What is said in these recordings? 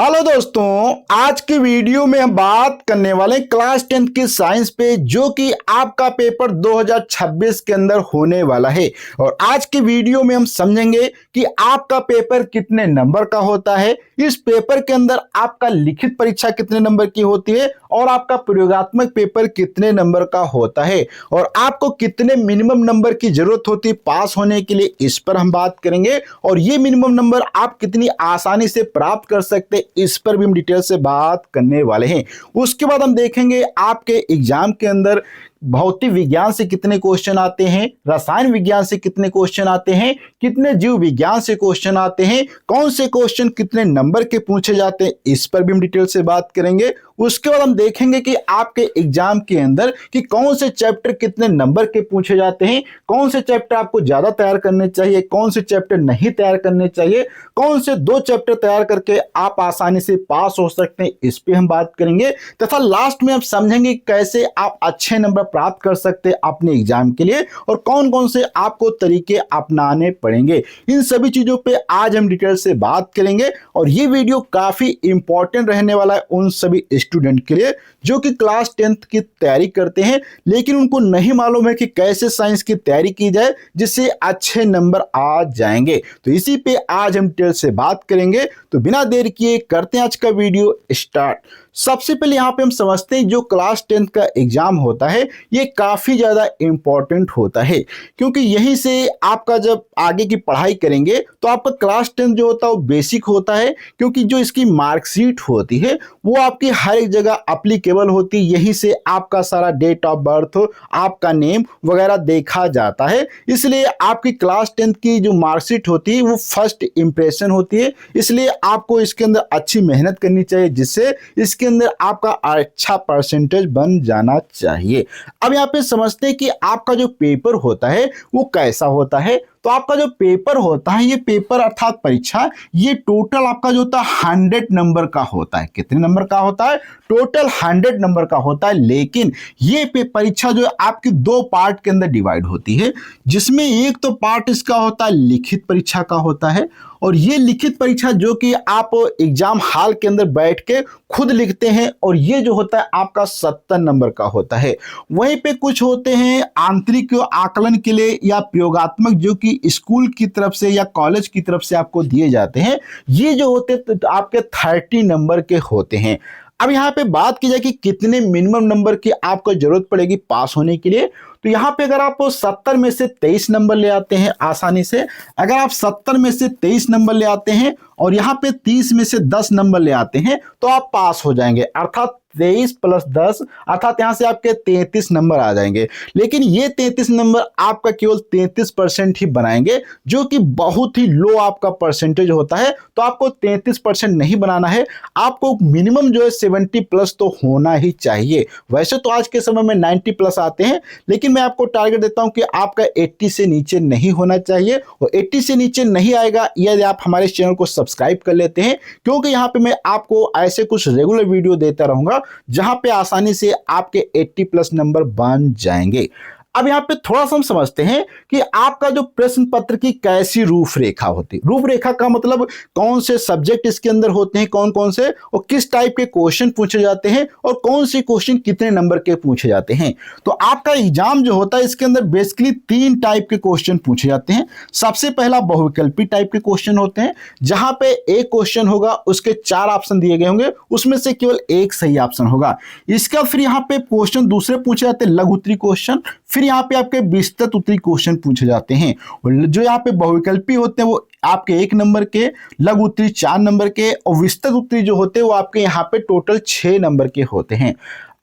Hello दोस्तों, आज की वीडियो में हम बात करने वाले हैं क्लास 10 की साइंस पे, जो कि आपका पेपर 2026 के अंदर होने वाला है। और आज की वीडियो में हम समझेंगे कि आपका पेपर कितने नंबर का होता है, इस पेपर के अंदर आपका लिखित परीक्षा कितने नंबर की होती है और आपका प्रयोगात्मक पेपर कितने नंबर का होता है और आपको कितने मिनिमम नंबर की जरूरत होती है पास होने के लिए, इस पर हम बात करेंगे। और ये मिनिमम नंबर आप कितनी आसानी से प्राप्त कर सकते हैं, इस पर भी हम डिटेल से बात करने वाले हैं। उसके बाद हम देखेंगे आपके एग्जाम के अंदर भौतिक विज्ञान से कितने क्वेश्चन आते हैं, रसायन विज्ञान से कितने क्वेश्चन आते हैं, कितने जीव विज्ञान से क्वेश्चन आते हैं, कौन से क्वेश्चन कितने नंबर के पूछे जाते हैं, इस पर भी हम डिटेल से बात करेंगे। उसके बाद हम देखेंगे कि आपके एग्जाम के अंदर कि कौन से चैप्टर कितने नंबर के पूछे जाते हैं, कौन से चैप्टर आपको ज्यादा तैयार करने चाहिए, कौन से चैप्टर नहीं तैयार करने चाहिए, कौन से 2 चैप्टर तैयार करके आप आसानी से पास हो सकते हैं, इस पे हम बात करेंगे। तथा लास्ट में हम समझेंगे कैसे आप अच्छे नंबर प्राप्त कर सकते हैं अपने एग्जाम के लिए और कौन कौन से आपको तरीके अपनाने पड़ेंगे। इन सभी चीजों पे आज हम डिटेल से बात करेंगे और ये वीडियो काफी इंपॉर्टेंट रहने वाला है उन सभी स्टूडेंट के लिए जो कि क्लास 10th की तैयारी करते हैं लेकिन उनको नहीं मालूम है कि कैसे साइंस की तैयारी की जाए जिससे अच्छे नंबर आ जाएंगे। तो इसी पे आज हम डिटेल से बात करेंगे। तो बिना देर किए करते हैं आज का वीडियो स्टार्ट। सबसे पहले यहाँ पे हम समझते हैं जो क्लास 10th का एग्जाम होता है ये काफी ज्यादा इंपॉर्टेंट होता है, क्योंकि यहीं से आपका जब आगे की पढ़ाई करेंगे तो आपका क्लास 10 जो होता है वो बेसिक होता है, क्योंकि जो इसकी मार्कशीट होती है वो आपकी हर एक जगह अप्लीकेबल होती है। यहीं से आपका सारा डेट ऑफ बर्थ, आपका नेम वगैरह देखा जाता है, इसलिए आपकी क्लास 10 की जो मार्कशीट होती है वो फर्स्ट इंप्रेशन होती है। इसलिए आपको इसके अंदर अच्छी मेहनत करनी चाहिए जिससे इसके अंदर आपका अच्छा परसेंटेज बन जाना चाहिए। अब यहाँ पे समझते हैं कि आपका जो पेपर होता है वो कैसा होता है। तो आपका जो पेपर होता है, ये पेपर अर्थात परीक्षा, ये टोटल आपका जो होता है 100 नंबर का होता है। कितने नंबर का होता है? टोटल 100 नंबर का होता है। लेकिन ये परीक्षा जो है आपकी 2 पार्ट के अंदर डिवाइड होती है, जिसमें एक तो पार्ट इसका होता है लिखित परीक्षा का होता है, और ये लिखित परीक्षा जो कि आप एग्जाम हॉल के अंदर बैठ के खुद लिखते हैं, और ये जो होता है आपका 70 नंबर का होता है। वहीं पे कुछ होते हैं आंतरिक आकलन के लिए या प्रयोगात्मक जो कि स्कूल की तरफ से या कॉलेज की तरफ से आपको दिए जाते हैं, ये जो होते हैं तो आपके 30 नंबर के होते हैं। अब यहाँ पे बात की जाए कि कितने मिनिमम नंबर की आपको जरूरत पड़ेगी पास होने के लिए, तो यहाँ पे अगर आप 70 में से 23 नंबर ले आते हैं आसानी से, अगर आप 70 में से 23 नंबर ले आते हैं और यहाँ पे 30 में से 10 नंबर ले आते हैं तो आप पास हो जाएंगे, अर्थात 23 + 10 अर्थात यहाँ से आपके 33 नंबर आ जाएंगे। लेकिन ये 33 नंबर आपका केवल 33% ही बनाएंगे, जो कि बहुत ही लो आपका परसेंटेज होता है। तो आपको 33% नहीं बनाना है, आपको मिनिमम जो है 70+ तो होना ही चाहिए। वैसे तो आज के समय में 90+ आते हैं, लेकिन मैं आपको टारगेट देता हूं कि आपका 80 से नीचे नहीं होना चाहिए। और 80 से नीचे नहीं आएगा यदि आप हमारे चैनल को सब्सक्राइब कर लेते हैं, क्योंकि यहाँ पे मैं आपको ऐसे कुछ रेगुलर वीडियो देता रहूंगा जहां पे आसानी से आपके 80+ नंबर बन जाएंगे। अब यहाँ पे थोड़ा सा हम समझते हैं कि आपका जो प्रश्न पत्र की कैसी रूपरेखा होती है। रूपरेखा का मतलब कौन से सब्जेक्ट इसके अंदर होते हैं, कौन कौन से और किस टाइप के क्वेश्चन पूछे जाते हैं और कौन से क्वेश्चन कितने नंबर के पूछे जाते हैं। तो आपका एग्जाम जो होता है इसके अंदर बेसिकली 3 टाइप के क्वेश्चन पूछे जाते हैं। सबसे पहला बहुविकल्पी टाइप के क्वेश्चन होते हैं, जहां पे एक क्वेश्चन होगा, उसके 4 ऑप्शन दिए गए होंगे, उसमें से केवल एक सही ऑप्शन होगा। इसका फिर यहाँ पे क्वेश्चन दूसरे पूछे जाते हैं लघु उत्तरी क्वेश्चन, फिर यहाँ पे आपके विस्तृत उत्तरी क्वेश्चन पूछे जाते हैं। और जो यहाँ पे बहुविकल्पी होते हैं वो आपके 1 नंबर के, लघु उत्तरी 4 नंबर के, और विस्तृत उत्तरी जो होते हैं वो आपके यहाँ पे टोटल 6 नंबर के होते हैं।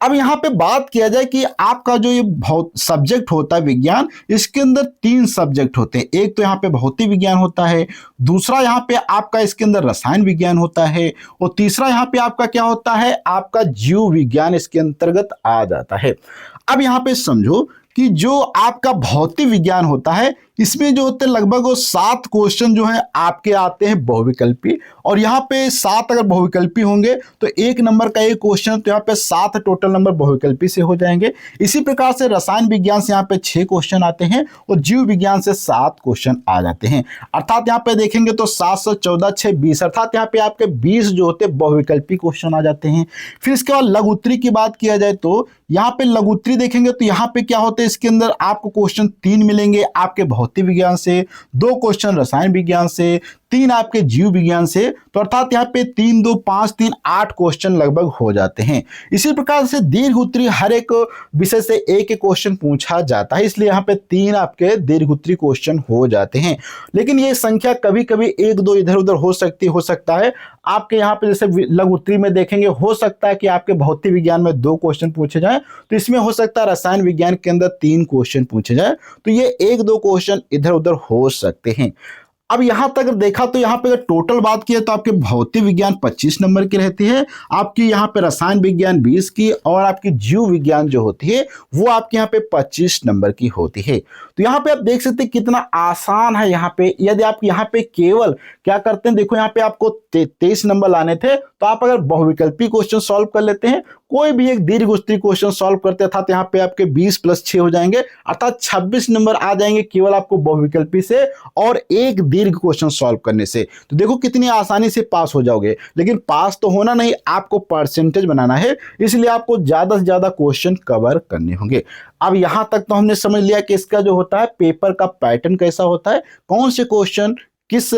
अब यहाँ पे बात किया जाए कि आपका जो ये सब्जेक्ट होता है विज्ञान, इसके अंदर 3 सब्जेक्ट होते हैं। एक तो यहाँ पे भौतिक विज्ञान होता है, दूसरा यहाँ पे आपका इसके अंदर रसायन विज्ञान होता है, और तीसरा यहाँ पे आपका क्या होता है, आपका जीव विज्ञान इसके अंतर्गत आ जाता है। अब यहाँ पे समझो कि जो आपका भौतिक विज्ञान होता है इसमें जो होते हैं लगभग वो 7 क्वेश्चन जो है आपके आते हैं बहुविकल्पी, और यहाँ पे 7 अगर बहुविकल्पी होंगे तो 1 नंबर का एक क्वेश्चन, तो यहाँ पे 7 टोटल नंबर बहुविकल्पी से हो जाएंगे। इसी प्रकार से रसायन विज्ञान से यहाँ पे 6 क्वेश्चन आते हैं और जीव विज्ञान से 7 क्वेश्चन आ जाते हैं। अर्थात यहाँ पे देखेंगे तो 7 से 14 6 20, अर्थात यहाँ पे आपके 20 जो होते हैं बहुविकल्पी क्वेश्चन आ जाते हैं। फिर इसके बाद लघु उत्तरी की बात किया जाए तो यहाँ पे लघु उत्तरी देखेंगे तो यहाँ पे क्या होता है, इसके अंदर आपको क्वेश्चन 3 मिलेंगे आपके भौतिक विज्ञान से, 2 क्वेश्चन रसायन विज्ञान से, 3 आपके जीव विज्ञान से, तो अर्थात यहाँ पे 3 2 5 3 8 क्वेश्चन लगभग हो जाते हैं। इसी प्रकार से दीर्घ उत्तरी हर एक विषय से एक एक क्वेश्चन पूछा जाता है, इसलिए यहाँ पे 3 आपके दीर्घ उत्तरी क्वेश्चन हो जाते हैं। लेकिन ये संख्या कभी कभी 1 2 इधर उधर हो सकता है। आपके यहाँ पे जैसे लघु उत्तरी में देखेंगे, हो सकता है कि आपके भौतिक विज्ञान में 2 क्वेश्चन पूछे जाए, तो इसमें हो सकता है रसायन विज्ञान के अंदर 3 क्वेश्चन पूछे जाए, तो ये 1 2 क्वेश्चन इधर उधर हो सकते हैं। अब यहां तक देखा तो यहाँ पे अगर टोटल बात की तो आपके भौतिक विज्ञान 25 नंबर की रहती है, आपकी यहाँ पे रसायन विज्ञान 20 की, और आपकी जीव विज्ञान जो होती है वो आपके यहाँ पे 25 नंबर की होती है। तो यहाँ पे आप देख सकते हैं कितना आसान है। यहाँ पे यदि आप यहाँ पे केवल क्या करते हैं, देखो यहाँ पे आपको 23 नंबर लाने थे, तो आप अगर बहुविकल्पी क्वेश्चन सॉल्व कर लेते हैं, कोई भी एक दीर्घ उत्तरी क्वेश्चन सॉल्व करते था, तो यहाँ पे आपके 20 + 6 हो जाएंगे, अर्थात 26 नंबर आ जाएंगे केवल आपको बहुविकल्पी से और एक दीर्घ क्वेश्चन सॉल्व करने से। तो देखो कितनी आसानी से पास हो जाओगे। लेकिन पास तो होना नहीं, आपको परसेंटेज बनाना है, इसलिए आपको ज्यादा से ज्यादा क्वेश्चन कवर करने होंगे। अब यहां तक तो हमने समझ लिया कि इसका जो होता है पेपर का पैटर्न कैसा होता है, कौन से क्वेश्चन किस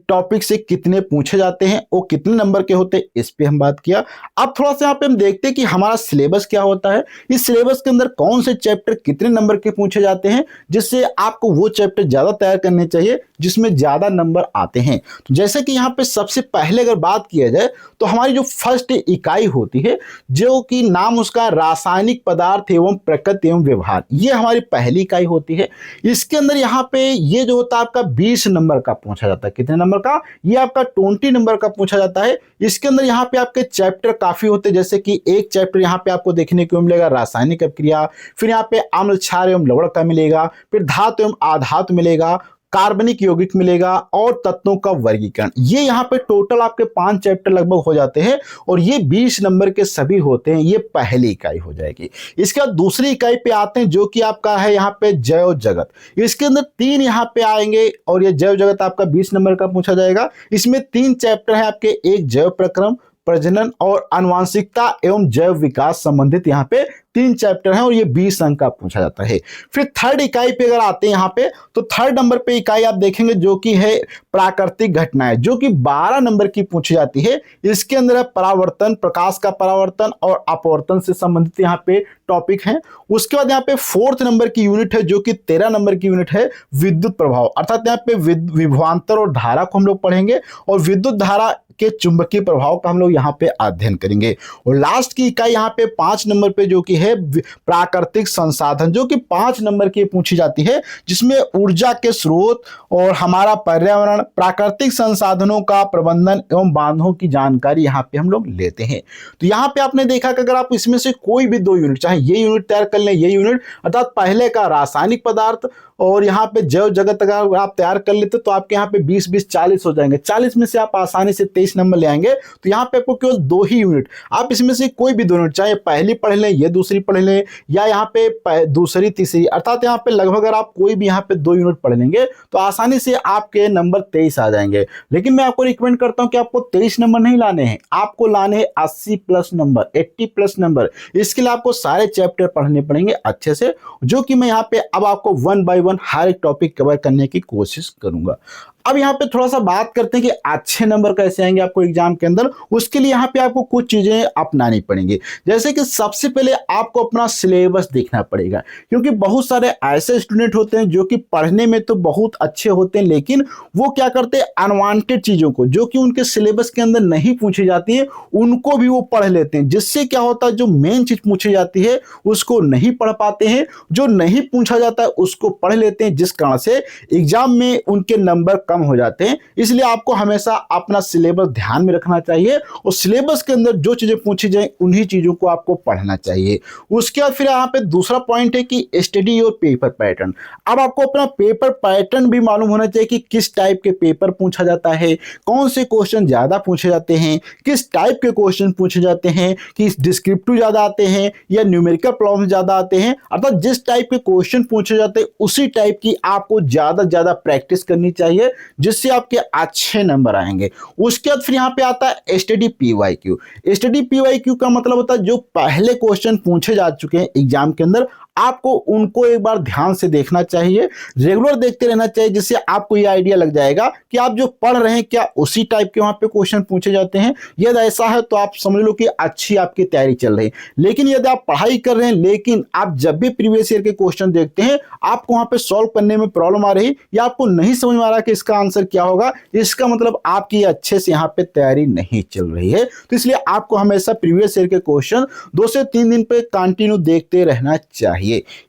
टॉपिक से कितने पूछे जाते हैं, वो कितने नंबर के होते हैं, इस पे हम बात किया। अब थोड़ा सा यहाँ पे हम देखते हैं कि हमारा सिलेबस क्या होता है, इस सिलेबस के अंदर कौन से चैप्टर कितने नंबर के पूछे जाते हैं, जिससे आपको वो चैप्टर ज्यादा तैयार करने चाहिए जिसमें ज्यादा नंबर आते हैं। तो जैसे कि यहाँ पे सबसे पहले अगर बात किया जाए तो हमारी जो फर्स्ट इकाई होती है, जो कि नाम उसका रासायनिक पदार्थ एवं प्रकृति एवं व्यवहार, ये हमारी पहली इकाई होती है। इसके अंदर यहाँ पे ये जो होता है आपका 20 नंबर का पूछा जाता है। कितने नंबर का? ये आपका 20 नंबर का पूछा जाता है। इसके अंदर यहाँ पे आपके चैप्टर काफी होते हैं, जैसे कि एक चैप्टर यहाँ पे आपको देखने को मिलेगा रासायनिक अभिक्रिया, फिर यहाँ पे अम्ल क्षार एवं लवण का मिलेगा, फिर धातु एवं आधातु मिलेगा, कार्बनिक यौगिक मिलेगा और तत्वों का वर्गीकरण। ये यहाँ पे टोटल आपके 5 चैप्टर लगभग हो जाते हैं और ये 20 नंबर के सभी होते हैं। ये पहली इकाई हो जाएगी। इसके बाद दूसरी इकाई पे आते हैं, जो कि आपका है यहाँ पे जैव जगत। इसके अंदर 3 यहाँ पे आएंगे और ये जैव जगत आपका 20 नंबर का पूछा जाएगा। इसमें 3 चैप्टर है आपके, एक जैव प्रक्रम, प्रजनन और आनुवांशिकता एवं जैव विकास संबंधित यहाँ पे 3 चैप्टर हैं और ये 20 अंक का पूछा जाता है। फिर थर्ड इकाई पे अगर आते हैं यहाँ पे, तो थर्ड नंबर पे इकाई आप देखेंगे जो कि है प्राकृतिक घटनाएं, जो कि 12 नंबर की पूछी जाती है। इसके अंदर है परावर्तन, प्रकाश का परावर्तन और अपवर्तन से संबंधित यहाँ पे टॉपिक है। उसके बाद यहाँ पे 4th नंबर की यूनिट है, जो कि 13 नंबर की यूनिट है विद्युत प्रभाव, अर्थात यहाँ पे विभवांतर और धारा को हम लोग पढ़ेंगे और विद्युत धारा के चुंबकीय प्रभाव का हम लोग यहाँ पे अध्ययन करेंगे। और लास्ट की इकाई यहाँ पे 5 नंबर पे जो कि है प्राकृतिक संसाधन, जो कि 5 नंबर की पूछी जाती है, जिसमें ऊर्जा के स्रोत और हमारा पर्यावरण, प्राकृतिक संसाधनों का प्रबंधन एवं बांधों की जानकारी यहाँ पे हम लोग लेते हैं। तो यहाँ पे आपने देखा कि अगर आप इसमें से कोई भी 2 यूनिट, चाहे ये यूनिट तैयार कर लें, ये यूनिट अर्थात पहले का रासायनिक पदार्थ और यहाँ पे जैव जगत अगर आप तैयार कर लेते तो आपके यहाँ पे 20-20 40 हो जाएंगे। 40 में से आप आसानी से 23 नंबर ले आएंगे। तो यहाँ पे आपको केवल 2 ही यूनिट, आप इसमें से कोई भी 2 यूनिट, चाहे पहली पढ़ लें, ये दूसरी पढ़ लें, या यहाँ पे दूसरी तीसरी, अर्थात यहाँ पे लगभग अगर आप कोई भी यहाँ पे 2 यूनिट पढ़ लेंगे तो आसानी से आपके नंबर 23 आ जाएंगे। लेकिन मैं आपको रिकमेंड करता हूँ कि आपको 23 नंबर नहीं लाने हैं, आपको लाने हैं 80+ नंबर, 80+ नंबर। इसके लिए आपको सारे चैप्टर पढ़ने पड़ेंगे अच्छे से, जो कि मैं यहाँ पे अब आपको 1 by 1 हर एक टॉपिक कवर करने की कोशिश करूंगा। अब यहाँ पे थोड़ा सा बात करते हैं कि अच्छे नंबर कैसे आएंगे आपको एग्जाम के अंदर। उसके लिए यहाँ पे आपको कुछ चीजें अपनानी पड़ेंगी, जैसे कि सबसे पहले आपको अपना सिलेबस देखना पड़ेगा, क्योंकि बहुत सारे ऐसे स्टूडेंट होते हैं जो कि पढ़ने में तो बहुत अच्छे होते हैं, लेकिन वो क्या करते हैं, अनवांटेड चीजों को जो कि उनके सिलेबस के अंदर नहीं पूछी जाती है, उनको भी वो पढ़ लेते हैं, जिससे क्या होता है, जो मेन चीज पूछी जाती है उसको नहीं पढ़ पाते हैं, जो नहीं पूछा जाता है उसको पढ़ लेते हैं, जिस कारण से एग्जाम में उनके नंबर कम हो जाते हैं। इसलिए आपको हमेशा अपना सिलेबस ध्यान में रखना चाहिए और सिलेबस के अंदर जो चीजें पूछी जाए उन्हीं चीजों को आपको पढ़ना चाहिए। उसके बाद फिर यहाँ पे दूसरा पॉइंट है कि स्टडी योर पेपर पैटर्न। अब आपको अपना पेपर पैटर्न भी मालूम होना चाहिए कि किस टाइप के पेपर पूछा जाता है, कौन से क्वेश्चन ज्यादा पूछे जाते हैं, किस टाइप के क्वेश्चन पूछे जाते हैं, कि डिस्क्रिप्टिव ज्यादा आते हैं या न्यूमेरिकल प्रॉब्लम ज्यादा आते हैं। अर्थात जिस टाइप के क्वेश्चन पूछे जाते हैं उसी टाइप की आपको ज्यादा ज्यादा प्रैक्टिस करनी चाहिए, जिससे आपके अच्छे नंबर आएंगे। उसके बाद फिर यहाँ पे आता है स्टडी पीवाईक्यू। स्टडी पीवाईक्यू का मतलब होता है जो पहले क्वेश्चन पूछे जा चुके हैं एग्जाम के अंदर, आपको उनको एक बार ध्यान से देखना चाहिए, रेगुलर देखते रहना चाहिए, जिससे आपको ये आइडिया लग जाएगा कि आप जो पढ़ रहे हैं क्या उसी टाइप के वहां पे क्वेश्चन पूछे जाते हैं। यदि ऐसा है तो आप समझ लो कि अच्छी आपकी तैयारी चल रही है। लेकिन यदि आप पढ़ाई कर रहे हैं लेकिन आप जब भी प्रीवियस ईयर के क्वेश्चन देखते हैं आपको वहां पे सॉल्व करने में प्रॉब्लम आ रही या आपको नहीं समझ में आ रहा कि इसका आंसर क्या होगा, इसका मतलब आपकी अच्छे से यहाँ पे तैयारी नहीं चल रही है। तो इसलिए आपको हमेशा प्रीवियस ईयर के क्वेश्चन 2 से 3 दिन पे कंटिन्यू देखते रहना चाहिए।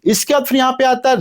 इसके बाद फिर यहां पे आता है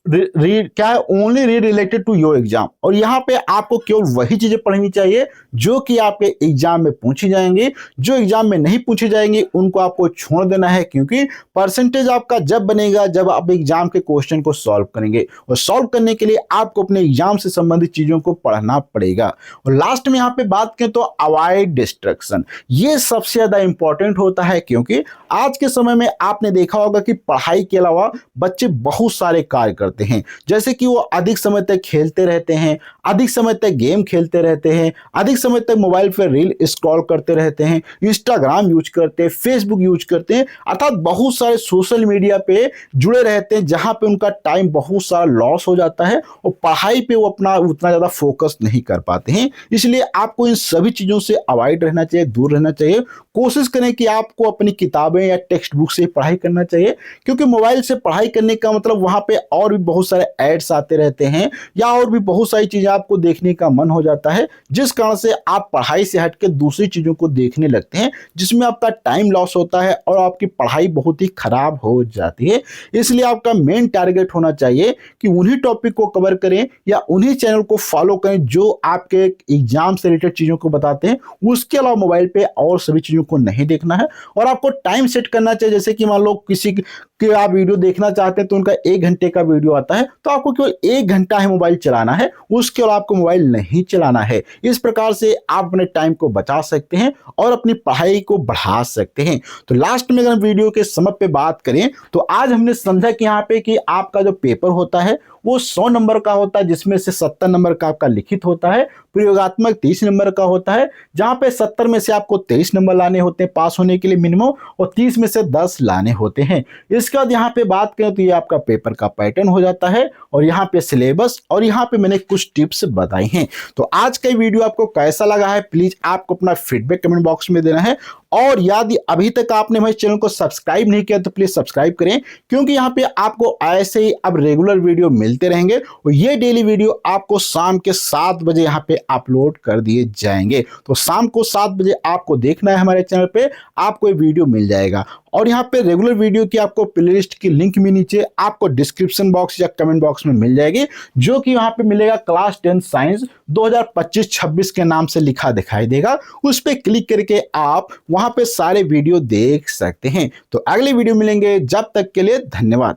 रीड क्या है, only read related to your exam. और यहां पे आपको केवल वही चीजें पढ़नी चाहिए जो कि आपके एग्जाम में पूछी जाएंगी। जो एग्जाम में नहीं पूछी जाएंगी उनको आपको छोड़ देना है, क्योंकि परसेंटेज आपका जब बनेगा जब आप एग्जाम के क्वेश्चन को सॉल्व करेंगे, और सॉल्व करने के लिए आपको अपने एग्जाम से संबंधित चीजों को पढ़ना पड़ेगा। और लास्ट में यहां पे बात करें तो अवॉइड डिस्ट्रैक्शन, ये सबसे ज्यादा इंपॉर्टेंट होता है, क्योंकि आज के समय में आपने देखा होगा कि पढ़ाई के अलावा बच्चे बहुत सारे कार्य करते हैं, जैसे कि वो अधिक समय तक खेलते रहते हैं, अधिक समय तक गेम खेलते रहते हैं, अधिक समय तक मोबाइल पर रील स्क्रॉल करते रहते हैं, इंस्टाग्राम यूज करते हैं, फेसबुक यूज करते हैं, अर्थात बहुत सारे सोशल मीडिया पे जुड़े रहते हैं, जहां पे उनका टाइम बहुत सारा लॉस हो जाता है और पढ़ाई पे वो अपना उतना ज्यादा फोकस नहीं कर पाते हैं। इसलिए आपको इन सभी चीजों से अवॉइड रहना चाहिए, दूर रहना चाहिए। कोशिश करें कि आपको अपनी किताबें या टेक्स्ट बुक से पढ़ाई करना चाहिए, क्योंकि मोबाइल से पढ़ाई करने का मतलब वहां पे और भी बहुत सारे एड्स आते रहते हैं या और भी बहुत सारी चीजें आपको देखने का मन हो जाता है, जिस कारण से आप पढ़ाई से हटकर दूसरी चीजों को देखने लगते हैं, जिसमें आपका टाइम लॉस होता है और आपकी पढ़ाई बहुत ही खराब हो जाती है। इसलिए आपका मेन टारगेट होना चाहिए कि उन्हीं टॉपिक को कवर करें या उन्हीं चैनल को फॉलो करें जो आपके एग्जाम से रिलेटेड चीजों को बताते हैं। उसके अलावा मोबाइल पे और सभी चीजों को नहीं देखना है। और आपको टाइम सेट करना चाहिए, जैसे कि मान लो किसी कि आप वीडियो देखना चाहते हैं तो उनका 1 घंटे का वीडियो आता है, तो आपको केवल 1 घंटा ही मोबाइल चलाना है, उसके अलावा आपको मोबाइल नहीं चलाना है। इस प्रकार से आप अपने टाइम को बचा सकते हैं और अपनी पढ़ाई को बढ़ा सकते हैं। तो लास्ट में अगर वीडियो के समय पे बात करें तो आज हमने समझा कि यहाँ पे कि आपका जो पेपर होता है वो 100 नंबर का होता है, जिसमें से 70 नंबर का आपका लिखित होता है, प्रयोगात्मक 30 नंबर का होता है, जहां पे 70 में से आपको 23 नंबर लाने होते हैं पास होने के लिए मिनिमम, और 30 में से 10 लाने होते हैं। इसके बाद यहाँ पे बात करें तो ये आपका पेपर का पैटर्न हो जाता है, और यहाँ पे सिलेबस, और यहाँ पे मैंने कुछ टिप्स बताई हैं। तो आज का वीडियो आपको कैसा लगा है प्लीज आपको अपना फीडबैक कमेंट बॉक्स में देना है। और यदि अभी तक आपने हमारे चैनल को सब्सक्राइब नहीं किया तो प्लीज सब्सक्राइब करें, क्योंकि यहाँ पे आपको ऐसे ही अब रेगुलर वीडियो मिलते रहेंगे, और ये डेली वीडियो आपको शाम के 7 बजे यहाँ पे अपलोड कर दिए जाएंगे। तो शाम को 7 बजे आपको देखना है हमारे चैनल पे, आपको ये वीडियो मिल जाएगा। और यहाँ पे रेगुलर वीडियो की आपको प्लेलिस्ट की लिंक भी नीचे आपको डिस्क्रिप्शन बॉक्स या कमेंट बॉक्स में मिल जाएगी, जो कि यहाँ पे मिलेगा क्लास 10 साइंस 2025-26 के नाम से लिखा दिखाई देगा। उस पर क्लिक करके आप वहां पे सारे वीडियो देख सकते हैं। तो अगले वीडियो मिलेंगे, जब तक के लिए धन्यवाद।